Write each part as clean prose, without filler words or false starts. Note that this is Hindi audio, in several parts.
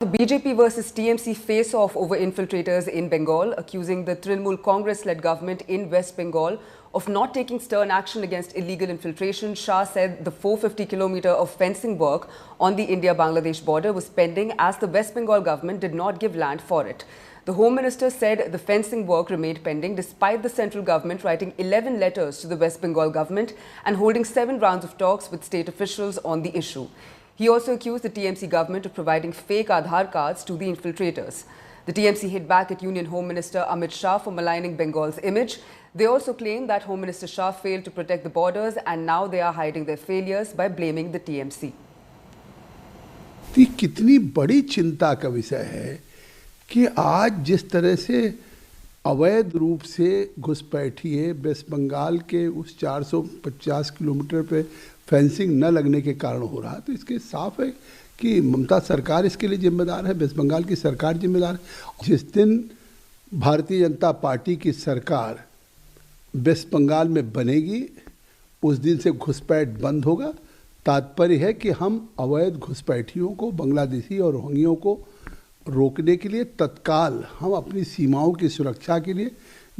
The BJP versus TMC face-off over infiltrators in Bengal, accusing the Trinamool Congress-led government in West Bengal of not taking stern action against illegal infiltration. Shah said the 450 kilometer of fencing work on the India-Bangladesh border was pending as the West Bengal government did not give land for it. The Home Minister said the fencing work remained pending despite the central government writing 11 letters to the West Bengal government and holding 7 rounds of talks with state officials on the issue. He also accused the TMC government of providing fake Aadhaar cards to the infiltrators. The TMC hit back at Union Home Minister Amit Shah for maligning Bengal's image. They also claimed that Home Minister Shah failed to protect the borders and now they are hiding their failures by blaming the TMC. कितनी बड़ी चिंता का विषय है कि आज जिस तरह से अवैध रूप से घुसपैठिए वेस्ट बंगाल के उस 450 किलोमीटर पे फेंसिंग न लगने के कारण हो रहा है, तो इसके साफ है कि ममता सरकार इसके लिए जिम्मेदार है, वेस्ट बंगाल की सरकार जिम्मेदार है। जिस दिन भारतीय जनता पार्टी की सरकार वेस्ट बंगाल में बनेगी उस दिन से घुसपैठ बंद होगा। तात्पर्य है कि हम अवैध घुसपैठियों को, बांग्लादेशी और रोहिंग्यों को रोकने के लिए तत्काल हम अपनी सीमाओं की सुरक्षा के लिए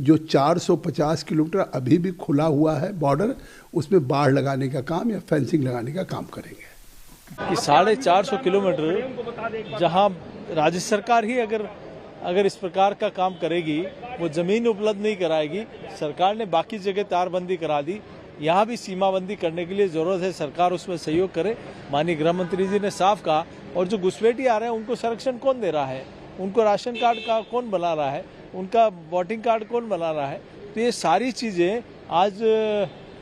जो 450 किलोमीटर अभी भी खुला हुआ है बॉर्डर, उसमें बाढ़ लगाने का काम या फेंसिंग लगाने का काम करेंगे। कि 450 किलोमीटर जहां राज्य सरकार ही अगर इस प्रकार का काम करेगी, वो जमीन उपलब्ध नहीं कराएगी, सरकार ने बाकी जगह तारबंदी करा दी, यहाँ भी सीमाबंदी करने के लिए जरूरत है सरकार उसमें सहयोग करे। माननीय गृह मंत्री जी ने साफ कहा। और जो घुसपैठी आ रहे हैं उनको संरक्षण कौन दे रहा है, उनको राशन कार्ड का कौन बना रहा है, उनका वोटिंग कार्ड कौन बना रहा है, तो ये सारी चीजें आज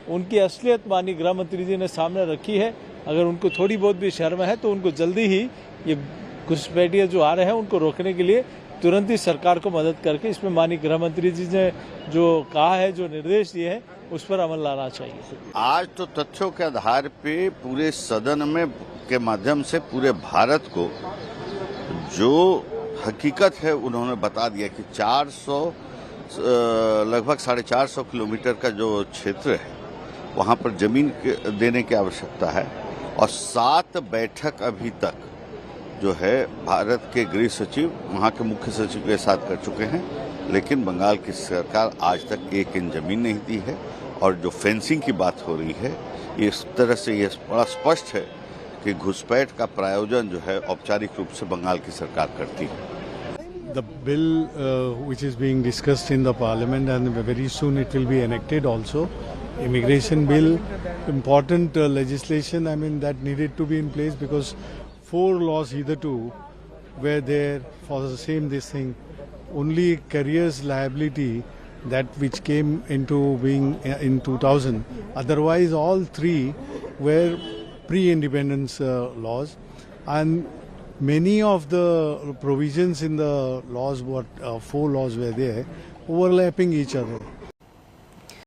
उनकी असलियत माननीय गृह मंत्री जी ने सामने रखी है। अगर उनको थोड़ी बहुत भी शर्म है तो उनको जल्दी ही ये घुसपैठिए जो आ रहे हैं उनको रोकने के लिए तुरंत ही सरकार को मदद करके इसमें माननीय गृह मंत्री जी ने जो कहा है, जो निर्देश दिए हैं, उस पर अमल लाना चाहिए। आज तो तथ्यों के आधार पे पूरे सदन में के माध्यम से पूरे भारत को जो हकीकत है उन्होंने बता दिया कि 400 लगभग 450 किलोमीटर का जो क्षेत्र है वहां पर जमीन देने की आवश्यकता है। और 7 बैठक अभी तक जो है भारत के गृह सचिव वहां के मुख्य सचिव के साथ कर चुके हैं, लेकिन बंगाल की सरकार आज तक 1 इंच जमीन नहीं दी है। और जो फेंसिंग की बात हो रही है, इस तरह से यह बड़ा स्पष्ट है कि घुसपैठ का प्रायोजन जो है औपचारिक रूप से बंगाल की सरकार करती है। The bill which is being discussed in the parliament and very soon it will be enacted also, immigration bill, important legislation, I mean, that needed to be in place because 4 laws hitherto were there for the same this thing. Only careers liability, that which came into being in 2000. Otherwise all 3 were pre-independence laws, and many of the provisions in the laws, 4 laws were there, overlapping each other.